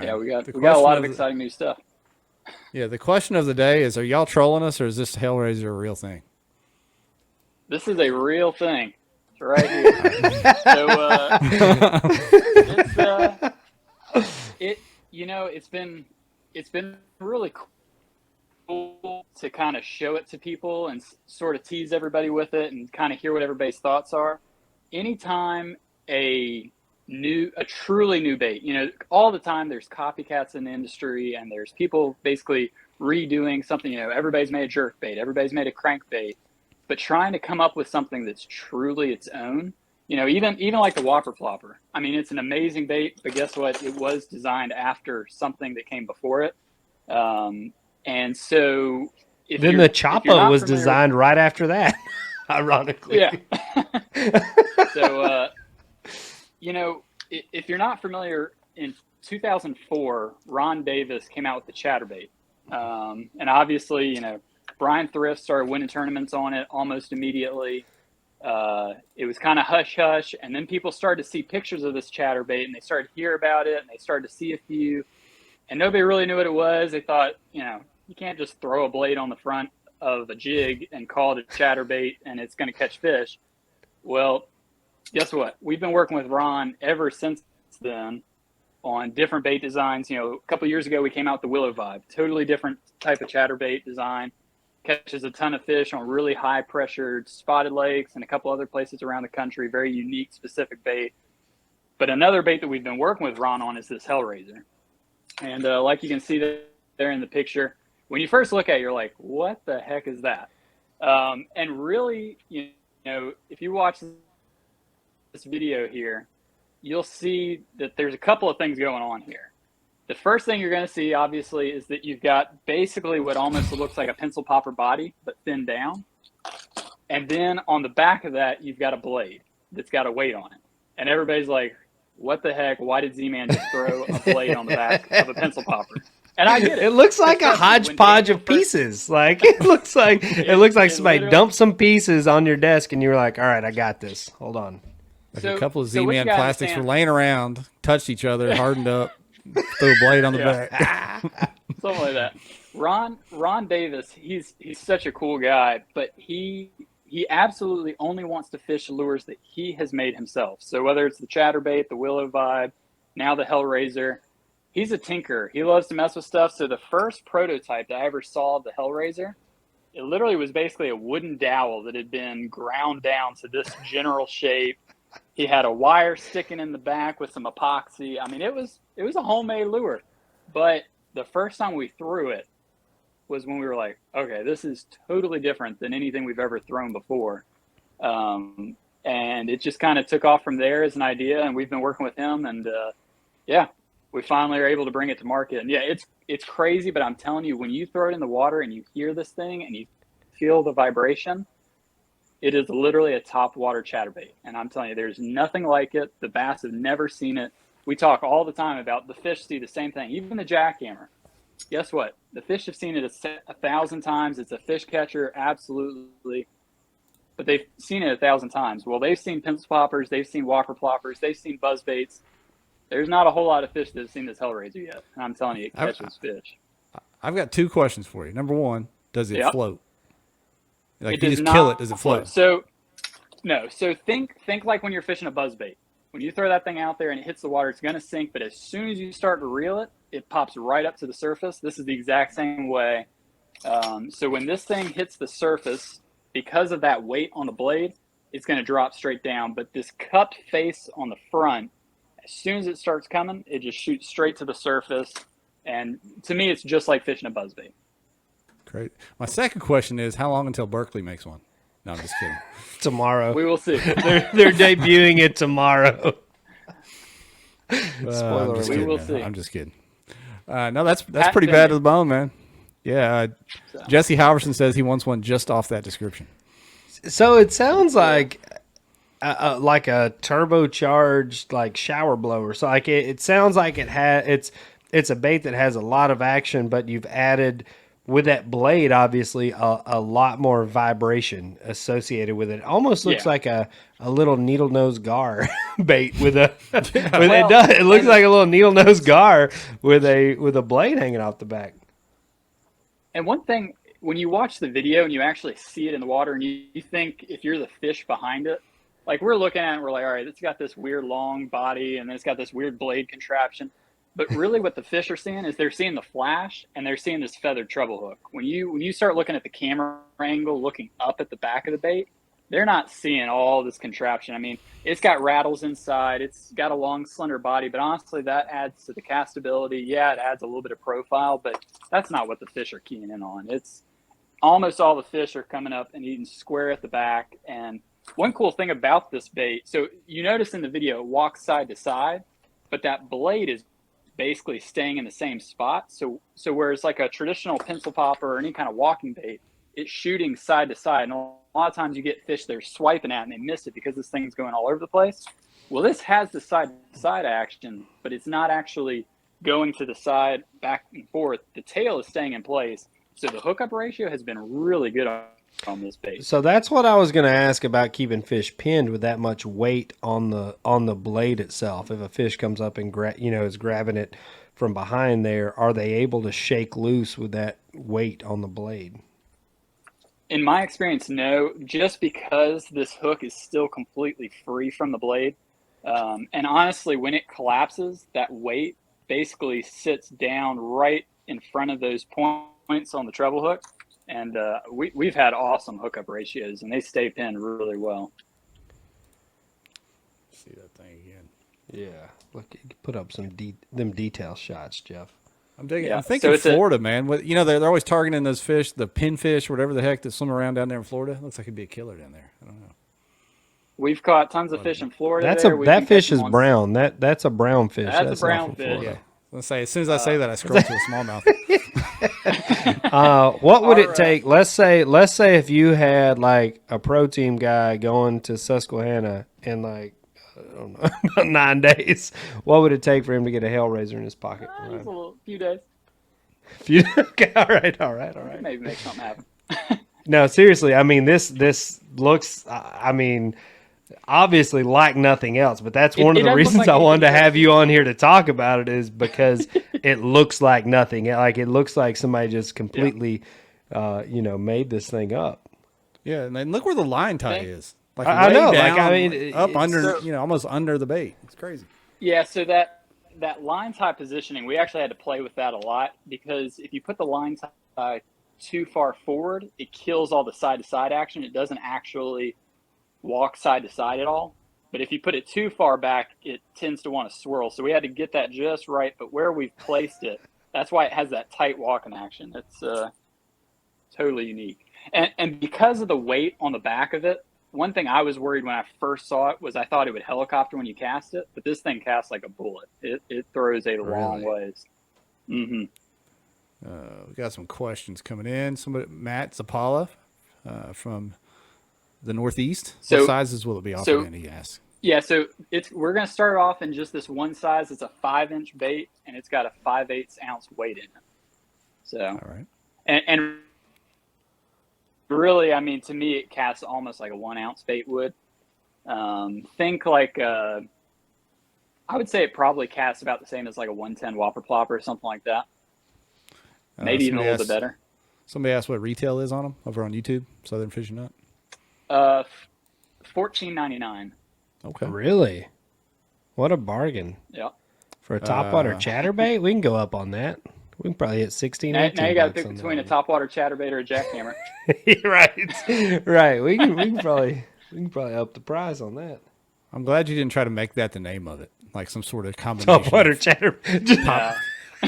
Yeah, we got The a question lot of of exciting new stuff. the question of the day is: are y'all trolling us, or is this Hellraiser a real thing? This is a real thing. It's right All here. right. So it's it it's been really cool to kind of show it to people and sort of tease everybody with it and kind of hear what everybody's thoughts are. Anytime a a truly new bait, all the time there's copycats in the industry and there's people basically redoing something. Everybody's made a jerk bait, everybody's made a crank bait, but trying to come up with something that's truly its own. Even like the Whopper Flopper. I mean, it's an amazing bait, but guess what? It was designed after something that came before it. And so Then the if you're Choppa not was familiar with, designed right after that, ironically. yeah. So if you're not familiar, in 2004, Ron Davis came out with the chatterbait, and obviously, Brian Thrift started winning tournaments on it almost immediately. It was kind of hush hush, and then people started to see pictures of this chatterbait, and they started to hear about it, and they started to see a few, and nobody really knew what it was. They thought, you can't just throw a blade on the front of a jig and call it a chatterbait, and it's going to catch fish. Well, guess what? We've been working with Ron ever since then on different bait designs. A couple of years ago, we came out with the Willow Vibe, totally different type of chatterbait design. Catches a ton of fish on really high pressured spotted lakes and a couple other places around the country. Very unique, specific bait. But another bait that we've been working with Ron on is this Hellraiser. And like you can see there in the picture, when you first look at it, you're like, what the heck is that? And really, if you watch this video here, you'll see that there's a couple of things going on here. The first thing you're going to see, obviously, is that you've got basically what almost looks like a pencil popper body, but thinned down. And then on the back of that, you've got a blade that's got a weight on it. And everybody's like, what the heck? Why did Z-Man just throw a blade on the back of a pencil popper? And I get it. It looks like a hodgepodge of pieces. Like it looks like somebody dumped some pieces on your desk, and you were like, "All right, I got this. Hold on." Like a couple of Z-Man plastics were laying around, touched each other, hardened up, threw a blade on the back. Something like that. Ron Davis, he's such a cool guy, but he absolutely only wants to fish lures that he has made himself. So whether it's the chatterbait, the Willow Vibe, now the Hellraiser, he's a tinker. He loves to mess with stuff. So the first prototype that I ever saw of the Hellraiser, it literally was basically a wooden dowel that had been ground down to this general shape. He had a wire sticking in the back with some epoxy. I mean, it was a homemade lure. But the first time we threw it was when we were like, okay, this is totally different than anything we've ever thrown before. And it just kind of took off from there as an idea, and we've been working with him, and we finally are able to bring it to market. And it's crazy, but I'm telling you, when you throw it in the water and you hear this thing and you feel the vibration, it is literally a top water chatterbait. And I'm telling you, there's nothing like it. The bass have never seen it. We talk all the time about the fish see the same thing, even the jackhammer. Guess what? The fish have seen it 1,000 times. It's a fish catcher, absolutely. But they've seen it 1,000 times. Well, they've seen pencil poppers, they've seen whopper ploppers, they've seen buzz baits. There's not a whole lot of fish that have seen this Hellraiser yet. And I'm telling you, it catches fish. I've got two questions for you. Number one, does it float? Like you just kill it, does it float? So, no. So think like when you're fishing a buzz bait. When you throw that thing out there and it hits the water, it's going to sink. But as soon as you start to reel it, it pops right up to the surface. This is the exact same way. So when this thing hits the surface, because of that weight on the blade, it's going to drop straight down. But this cupped face on the front, as soon as it starts coming, it just shoots straight to the surface. And to me, it's just like fishing a buzzbait. Great. My second question is, how long until Berkeley makes one? No, I'm just kidding. Tomorrow. We will see. They're debuting it tomorrow. I'm just kidding, will see. I'm just kidding. No, that's pretty bad to the bone, man. Yeah. Jesse Halverson says he wants one just off that description. So it sounds like a turbocharged like shower blower. So it sounds like it's a bait that has a lot of action, but you've added with that blade, obviously a lot more vibration associated with it. It almost looks like a little needle nose gar bait with a. It looks like a little needle nose gar with a blade hanging off the back. And one thing, when you watch the video and you actually see it in the water, and you think if you're the fish behind it, like we're looking at it, and we're like, all right, it's got this weird long body, and then it's got this weird blade contraption. But really what the fish are seeing is they're seeing the flash, and they're seeing this feathered treble hook. When you start looking at the camera angle, looking up at the back of the bait, they're not seeing all this contraption. I mean, it's got rattles inside. It's got a long, slender body, but honestly, that adds to the castability. Yeah, it adds a little bit of profile, but that's not what the fish are keying in on. It's almost all the fish are coming up and eating square at the back. And one cool thing about this bait, so you notice in the video, it walks side to side, but that blade is basically staying in the same spot. So whereas like a traditional pencil popper or any kind of walking bait, it's shooting side to side. And a lot of times you get fish they're swiping at and they miss it because this thing's going all over the place. Well, this has the side to side action, but it's not actually going to the side back and forth. The tail is staying in place. So the hookup ratio has been really good on this bait. So that's what I was going to ask about keeping fish pinned with that much weight on the blade itself. If a fish comes up and is grabbing it from behind there, are they able to shake loose with that weight on the blade? In my experience, no, just because this hook is still completely free from the blade. And honestly, when it collapses, that weight basically sits down right in front of those points on the treble hook. And we've had awesome hookup ratios, and they stay pinned really well. See that thing again. Yeah, look, put up them detail shots, Jeff. I'm thinking Florida, man. They're always targeting those fish, the pinfish, whatever the heck that swim around down there in Florida. Looks like it'd be a killer down there. I don't know. We've caught tons of fish in Florida. That fish is brown. That's a brown fish. That's a brown fish. Yeah. Let's say as soon as I say that, I scroll to a smallmouth. What would it take? Let's say if you had like a pro team guy going to Susquehanna in like I don't know about 9 days. What would it take for him to get a Hellraiser in his pocket? Just a few days. Okay, all right. Maybe make something happen. No, seriously. I mean, this looks. I mean, obviously like nothing else, but that's one of the reasons I wanted to have you on here to talk about it is because it looks like nothing. Like it looks like somebody just completely, made this thing up. Yeah, and then look where the line tie is. Like I know. Down, like I mean, up under, almost under the bait. It's crazy. Yeah. So that line tie positioning, we actually had to play with that a lot because if you put the line tie too far forward, it kills all the side to side action. It doesn't actually walk side to side at all. But if you put it too far back, it tends to want to swirl. So we had to get that just right. But where we've placed it, that's why it has that tight walking action. It's totally unique. And because of the weight on the back of it, one thing I was worried when I first saw it was I thought it would helicopter when you cast it. But this thing casts like a bullet. It throws a long ways. Mm-hmm. We got some questions coming in. Matt Zapala from the Northeast. What sizes will it be offered in? He asks. Yeah, so we're going to start off in just this one size. It's a 5-inch bait, and it's got a 5/8 ounce weight in it. So, all right. And really, I mean, to me, it casts almost like a 1 ounce bait would. Think like I would say it probably casts about the same as like a 110 Whopper Plopper or something like that. Maybe even a little bit better. Somebody asked what retail is on them over on YouTube. Southern Fishing Nut. $14.99. Okay. Really? What a bargain. Yeah. For a topwater chatterbait, we can go up on that. We can probably hit 16. Now you got to pick between a topwater chatterbait or a jackhammer. Right. We can probably up the price on that. I'm glad you didn't try to make that the name of it, like some sort of combination. Topwater chatter.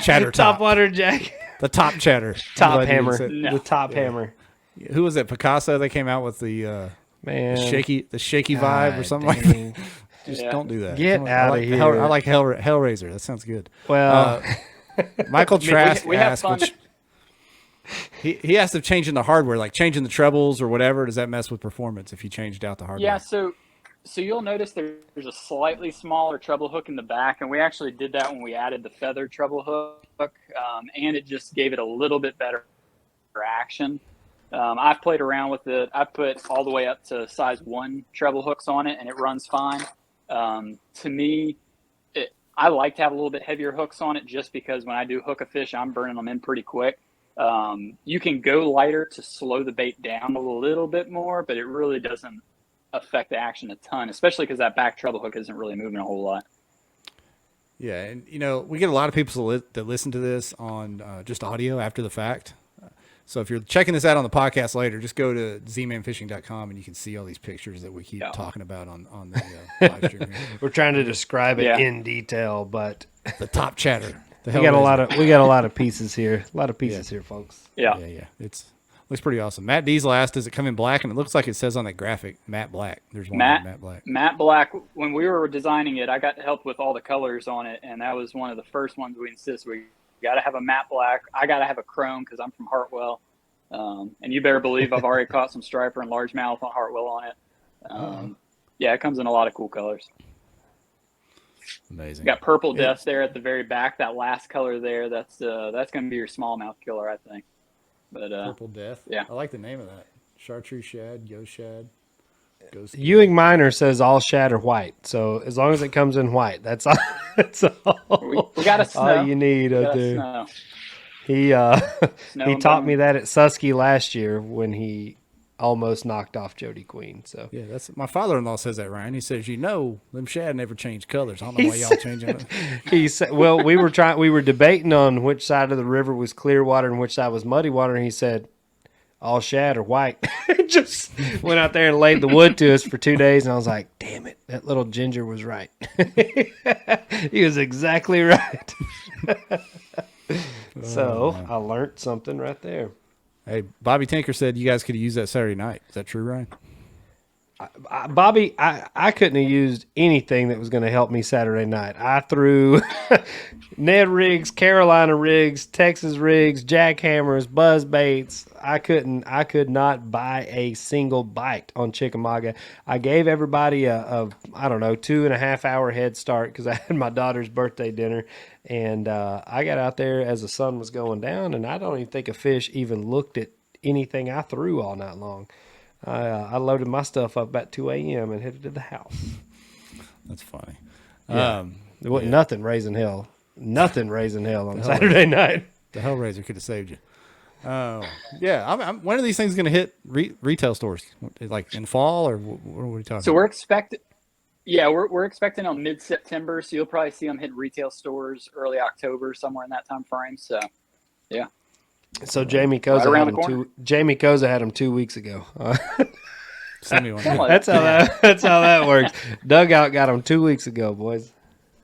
Chatter top. Topwater jack. The top chatter. Top hammer. The top hammer. Who was it? Picasso. They came out with the shaky vibe or something like that. Just don't do that. Get out of here. I like Hellraiser. That sounds good. Well, Michael Trask asked, he asked if changing the hardware, like changing the trebles or whatever, does that mess with performance if you changed out the hardware? Yeah, so you'll notice there's a slightly smaller treble hook in the back, and we actually did that when we added the feathered treble hook, and it just gave it a little bit better action. I've played around with it. I've put all the way up to size 1 treble hooks on it, and it runs fine. To me, I like to have a little bit heavier hooks on it just because when I do hook a fish, I'm burning them in pretty quick. You can go lighter to slow the bait down a little bit more, but it really doesn't affect the action a ton, especially because that back treble hook isn't really moving a whole lot. Yeah, and we get a lot of people that listen to this on just audio after the fact. So if you're checking this out on the podcast later, just go to zmanfishing.com and you can see all these pictures that we keep talking about on the live stream here. We're trying to describe it in detail, but the top chatter. We got a lot of pieces here. A lot of pieces here, folks. Yeah. It's looks pretty awesome. Matt D's last. Does it come in black? And it looks like it says on that graphic, matte black. There's one matte black. Matte black. When we were designing it, I got to help with all the colors on it, and that was one of the first ones we insisted. We got to have a matte black. I got to have a chrome because I'm from Hartwell. And you better believe I've already caught some striper and largemouth on Hartwell on it. Yeah, it comes in a lot of cool colors. Amazing. Got purple deaths there at the very back. That last color there, that's going to be your smallmouth killer, I think. But purple death. Yeah, I like the name of that. Chartreuse shad, ghost shad. Ewing Minor says all shad are white. So as long as it comes in white, that's all. That's all. We got to snow. All you need out there. He taught me that at Susky last year when he almost knocked off Jody Queen. So yeah, that's my father-in-law says that, Ryan. He says, them shad never change colors. I don't know why y'all changing it. He said, well, we were debating on which side of the river was clear water and which side was muddy water, and he said all shad are white. Just went out there and laid the wood to us for 2 days, and I was like, damn it, that little ginger was right. He was exactly right. So I learned something right there. Hey, Bobby Tinker said you guys could have used that Saturday night. Is that true, Ryan? Bobby, I couldn't have used anything that was going to help me Saturday night. I threw Ned rigs, Carolina rigs, Texas rigs, jackhammers, buzz baits. I could not buy a single bite on Chickamauga. I gave everybody a 2.5 hour head start because I had my daughter's birthday dinner. And I got out there as the sun was going down, and I don't even think a fish even looked at anything I threw all night long. I loaded my stuff up at 2 a.m. and headed to the house. That's funny. Yeah. There wasn't nothing raising hell. Nothing raising hell on Saturday night. The Hellraiser could have saved you. Yeah. When are these things going to hit retail stores? Like in fall, or what are we talking So about? we're expecting on mid-September, so you'll probably see them hit retail stores early October, somewhere in that time frame. So, yeah. So Jamie Koza had him 2 weeks ago. Send me one. That's how that works. Dugout got him 2 weeks ago, boys.